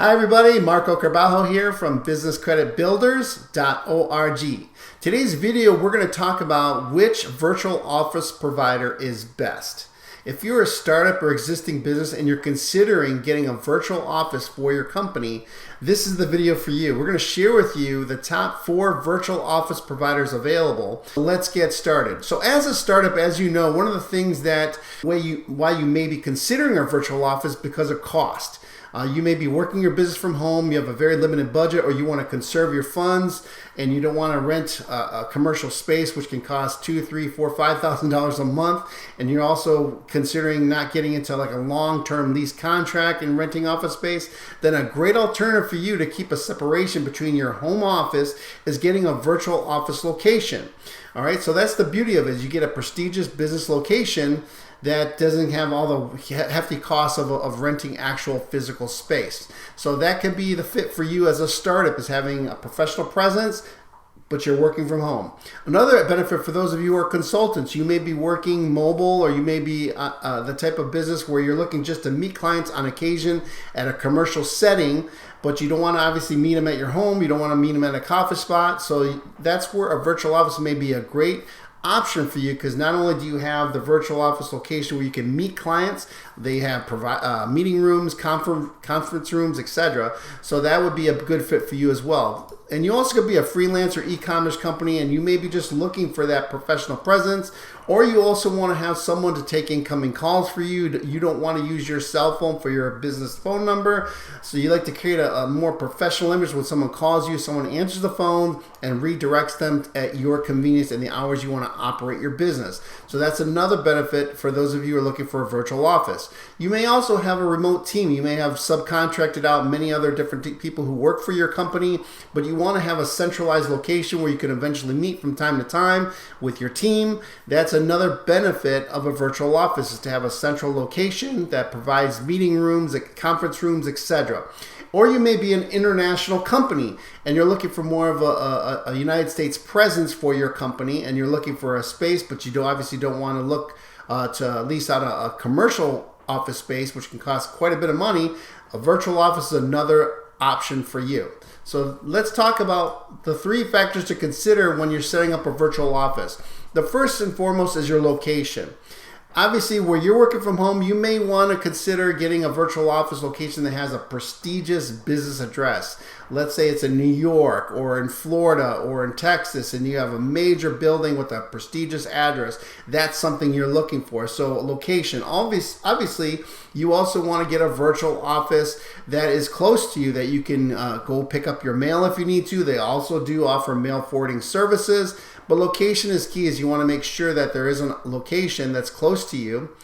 Hi everybody, Marco Carbajo here from businesscreditbuilders.org. Today's video we're going to talk about which virtual office provider is best. If you're a startup or existing business and you're considering getting a virtual office for your company, this is the video for you. We're going to share with you the top 4 virtual office providers available. Let's get started. So as a startup, as you know, one of the things that why you may be considering a virtual office because of cost. You may be working your business from home, you have a very limited budget, or you want to conserve your funds and you don't want to rent a commercial space which can cost $2,000, $3,000, $4,000, $5,000 a month, and you're also considering not getting into like a long-term lease contract and renting office space, then a great alternative for you to keep a separation between your home office is getting a virtual office location. All right, so that's the beauty of it, is you get a prestigious business location that doesn't have all the hefty costs of renting actual physical space. So that could be the fit for you as a startup, is having a professional presence, but you're working from home. Another benefit for those of you who are consultants, you may be working mobile, or you may be the type of business where you're looking just to meet clients on occasion at a commercial setting, but you don't want to obviously meet them at your home, you don't want to meet them at a coffee spot. So that's where a virtual office may be a great option for you, because not only do you have the virtual office location where you can meet clients, they have meeting rooms, conference rooms, etc. So that would be a good fit for you as well. And you also could be a freelancer e-commerce company, and you may be just looking for that professional presence, or you also want to have someone to take incoming calls for you. You don't want to use your cell phone for your business phone number, so you like to create a more professional image when someone calls you, someone answers the phone and redirects them at your convenience and the hours you want to operate your business. So that's another benefit for those of you who are looking for a virtual office. You may also have a remote team. You may have subcontracted out many other different people who work for your company, but you want to have a centralized location where you can eventually meet from time to time with your team. That's another benefit of a virtual office, is to have a central location that provides meeting rooms, conference rooms, etc. Or you may be an international company and you're looking for more of a United States presence for your company, and you're looking for a space, but you obviously don't want to look to lease out a commercial office space, which can cost quite a bit of money. A virtual office is another option for you. So let's talk about the 3 factors to consider when you're setting up a virtual office. The first and foremost is your location. Obviously, where you're working from home, you may want to consider getting a virtual office location that has a prestigious business address. Let's say it's in New York or in Florida or in Texas, and you have a major building with a prestigious address. That's something you're looking for. So location. Obviously, you also want to get a virtual office that is close to you, that you can go pick up your mail if you need to. They also do offer mail forwarding services. But location is key, as you want to make sure that there is a location that's close to you.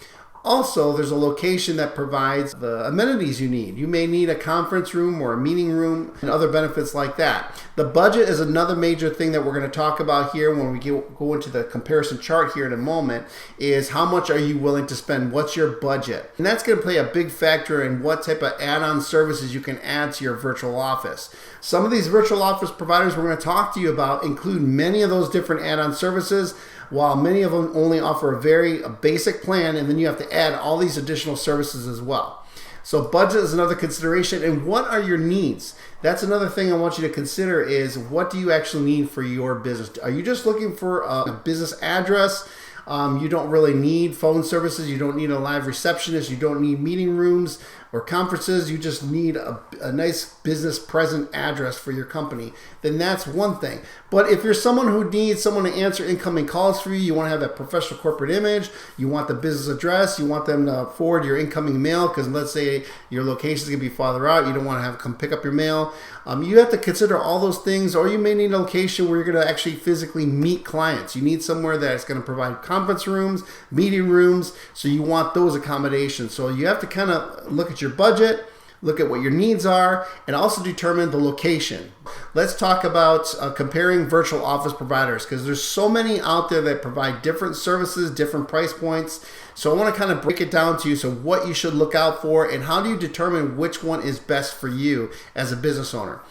Also, there's a location that provides the amenities you need. You may need a conference room or a meeting room and other benefits like that. The budget is another major thing that we're going to talk about here when we go into the comparison chart here in a moment, is how much are you willing to spend? What's your budget? And that's going to play a big factor in what type of add-on services you can add to your virtual office. Some of these virtual office providers we're going to talk to you about include many of those different add-on services, while many of them only offer a very basic plan, and then you have to add all these additional services as well. So budget is another consideration. And what are your needs? That's another thing I want you to consider, is what do you actually need for your business? Are you just looking for a business address? You don't really need phone services. You don't need a live receptionist. You don't need meeting rooms or conferences. You just need a nice business present address for your company. Then that's one thing. But if you're someone who needs someone to answer incoming calls for you, you want to have that professional corporate image, you want the business address, you want them to forward your incoming mail, because let's say your location is going to be farther out, you don't want to have to come pick up your mail. You have to consider all those things. Or you may need a location where you're going to actually physically meet clients. You need somewhere that's going to provide conference rooms, meeting rooms, so you want those accommodations. So you have to kind of look at your budget, look at what your needs are, and also determine the location. Let's talk about comparing virtual office providers, because there's so many out there that provide different services, different price points. So I want to kind of break it down to you, so what you should look out for, and how do you determine which one is best for you as a business owner.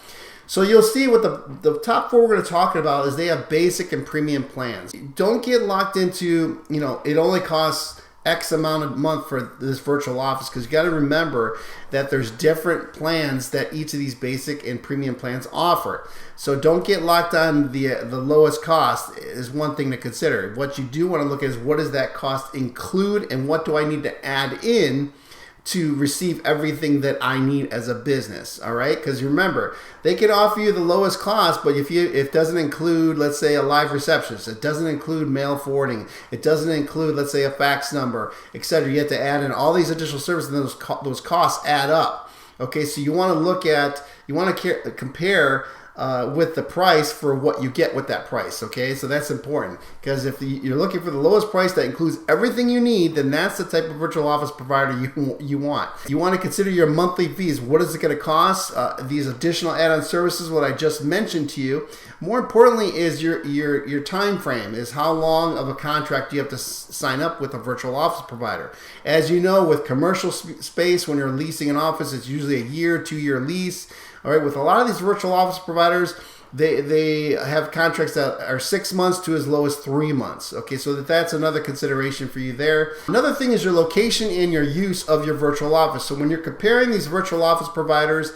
So you'll see what the top 4 we're going to talk about is they have basic and premium plans. Don't get locked into, it only costs X amount a month for this virtual office, because you got to remember that there's different plans that each of these basic and premium plans offer. So don't get locked on the lowest cost is one thing to consider. What you do want to look at is what does that cost include and what do I need to add in to receive everything that I need as a business, all right? Because remember, they can offer you the lowest cost, but if it doesn't include, let's say, a live receptionist, it doesn't include mail forwarding, it doesn't include, let's say, a fax number, etc. You have to add in all these additional services, and those costs add up. Okay, so you want to compare with the price for what you get with that price. Okay, so that's important, because if you're looking for the lowest price that includes everything you need, then that's the type of virtual office provider you want. You want to consider your monthly fees. What is it going to cost? These additional add-on services, what I just mentioned to you. More importantly is your time frame, is how long of a contract you have to sign up with a virtual office provider. As you know, with commercial space, when you're leasing an office, it's usually a year, 2-year lease. All right, with a lot of these virtual office providers, they have contracts that are 6 months to as low as 3 months. Okay, so that's another consideration for you there. Another thing is your location and your use of your virtual office. So when you're comparing these virtual office providers,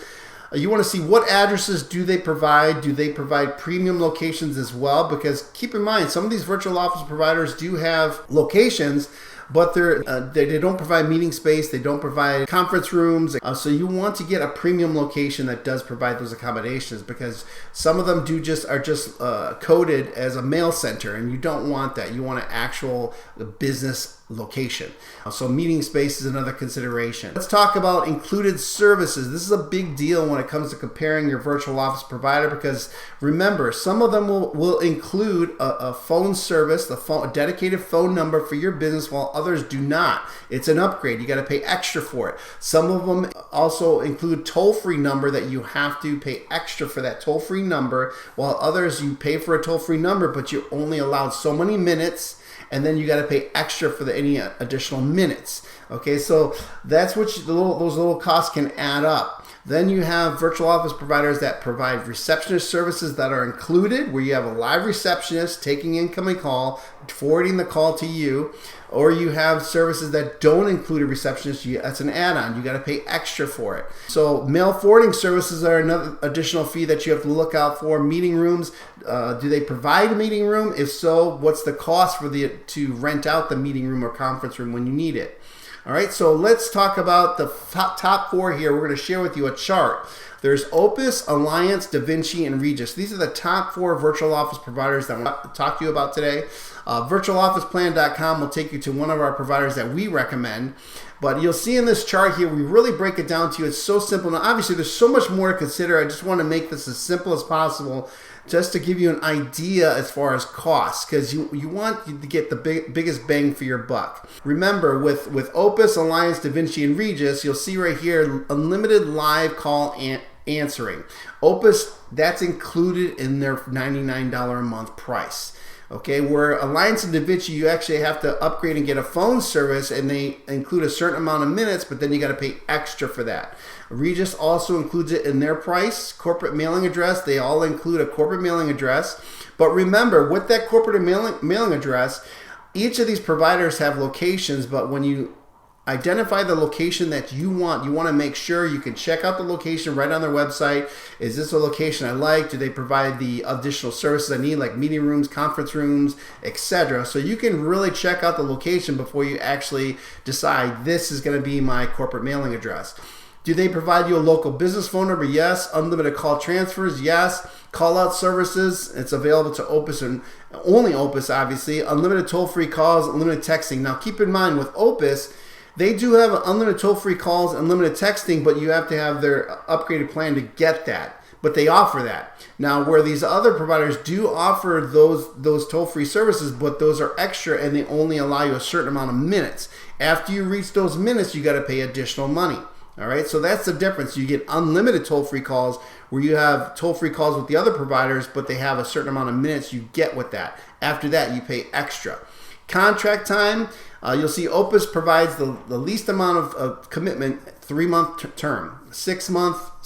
you want to see what addresses do they provide. Do they provide premium locations as well? Because keep in mind, some of these virtual office providers do have locations, but they don't provide meeting space. They don't provide conference rooms. So you want to get a premium location that does provide those accommodations, because some of them are just coded as a mail center, and you don't want that. You want an actual business location. So meeting space is another consideration. Let's talk about included services. This is a big deal when it comes to comparing your virtual office provider, because remember, some of them will include a phone service, a dedicated phone number for your business, while others do not. It's an upgrade. You got to pay extra for it. Some of them also include toll-free number that you have to pay extra for that toll-free number, while others you pay for a toll-free number, but you're only allowed so many minutes, and then you got to pay extra for any additional minutes. Okay, so that's what those little costs can add up. Then you have virtual office providers that provide receptionist services that are included, where you have a live receptionist taking incoming call, forwarding the call to you, or you have services that don't include a receptionist. That's an add-on. You got to pay extra for it. So mail forwarding services are another additional fee that you have to look out for. Meeting rooms, do they provide a meeting room? If so, what's the cost to rent out the meeting room or conference room when you need it? All right, so let's talk about the top 4 here. We're going to share with you a chart. There's Opus, Alliance, DaVinci, and Regus. These are the top 4 virtual office providers that I want to talk to you about today. Virtualofficeplan.com will take you to one of our providers that we recommend. But you'll see in this chart here, we really break it down to you. It's so simple. Now, obviously, there's so much more to consider. I just want to make this as simple as possible, just to give you an idea as far as costs, because you want to get the biggest bang for your buck. Remember, with Opus, Alliance, DaVinci, and Regus, you'll see right here, unlimited live call answering. Opus, that's included in their $99 a month price. Okay, where Alliance and DaVinci, you actually have to upgrade and get a phone service, and they include a certain amount of minutes, but then you got to pay extra for that. Regus also includes it in their price. Corporate mailing address, they all include a corporate mailing address. But remember, with that corporate mailing address, each of these providers have locations, but when you identify the location that you want to make sure you can check out the location right on their website. Is this a location I like? Do they provide the additional services I need, like meeting rooms, conference rooms, etc.? So you can really check out the location before you actually decide this is going to be my corporate mailing address. Do they provide you a local business phone number? Yes. Unlimited call transfers? Yes. Call out services? It's available to Opus and only Opus, obviously. Unlimited toll-free calls, unlimited texting. Now keep in mind, with Opus, they do have unlimited toll-free calls, unlimited texting, but you have to have their upgraded plan to get that. But they offer that. Now, where these other providers do offer those toll-free services, but those are extra and they only allow you a certain amount of minutes. After you reach those minutes, you got to pay additional money. All right, so that's the difference. You get unlimited toll-free calls, where you have toll-free calls with the other providers, but they have a certain amount of minutes you get with that. After that, you pay extra. Contract time, you'll see Opus provides the least amount of commitment, 3-month term. 6 months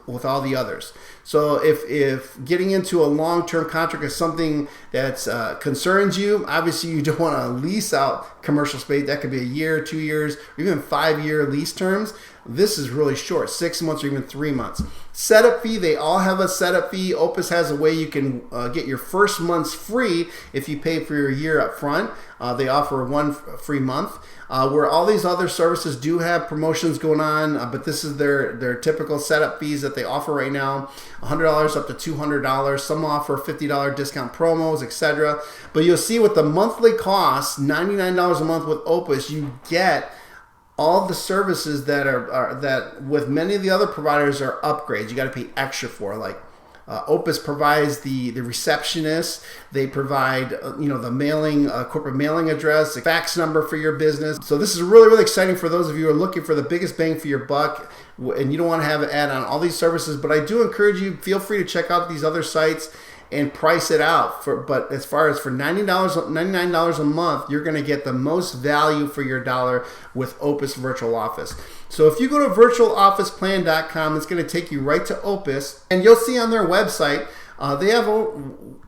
with all the others. So if getting into a long-term contract is something that concerns you, obviously you don't want to lease out commercial space. That could be a year, 2 years, or even 5-year lease terms. This is really short, 6 months or even 3 months. Setup fee, they all have a setup fee. Opus has a way you can get your first month's free if you pay for your year up front. They offer 1 free month. Where all these other services do have promotions going on, but this is their typical setup fees that they offer right now, $100 up to $200. Some offer $50 discount promos, etc. But you'll see with the monthly cost, $99 a month with Opus, you get all the services that that with many of the other providers are upgrades. You got to pay extra for, like Opus provides the receptionist. They provide the mailing, corporate mailing address, the fax number for your business. So this is really, really exciting for those of you who are looking for the biggest bang for your buck, and you don't want to have an ad on all these services. But I do encourage you, feel free to check out these other sites and price it out. But as far as for $99 a month, you're going to get the most value for your dollar with Opus Virtual Office. So if you go to virtualofficeplan.com, it's going to take you right to Opus, and you'll see on their website they have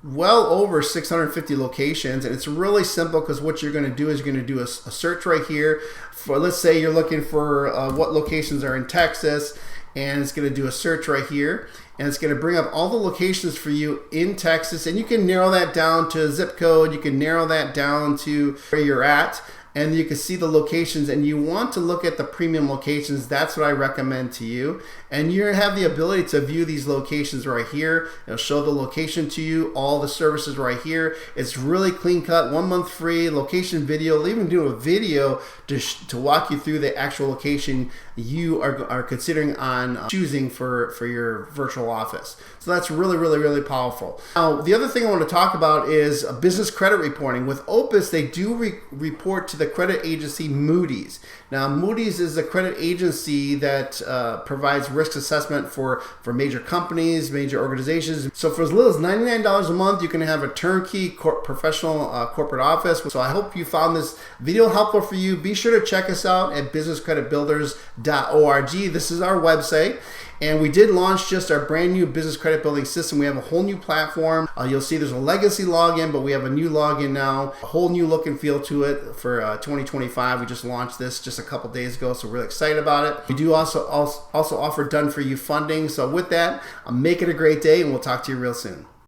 well over 650 locations, and it's really simple because what you're going to do is you're going to do a search right here for, let's say you're looking for what locations are in Texas, and it's going to do a search right here, and it's going to bring up all the locations for you in Texas, and you can narrow that down to a zip code, you can narrow that down to where you're at, and you can see the locations, and you want to look at the premium locations. That's what I recommend to you. And you have the ability to view these locations right here. It'll show the location to you, all the services right here. It's really clean cut, 1 month free, location video. They'll even do a video to walk you through the actual location you are considering on choosing for your virtual office. So that's really, really, really powerful. Now, the other thing I want to talk about is business credit reporting. With Opus, they do report to the credit agency Moody's. Now, Moody's is a credit agency that provides risk assessment for major companies, major organizations. So for as little as $99 a month, you can have a turnkey professional corporate office. So I hope you found this video helpful for you. Be sure to check us out at businesscreditbuilders.org. This is our website. And we did launch just our brand new business credit building system. We have a whole new platform. You'll see there's a legacy login, but we have a new login now, a whole new look and feel to it for 2025. We just launched this just a couple days ago, so we're really excited about it. We do also offer done-for-you funding. So with that, make it a great day, and we'll talk to you real soon.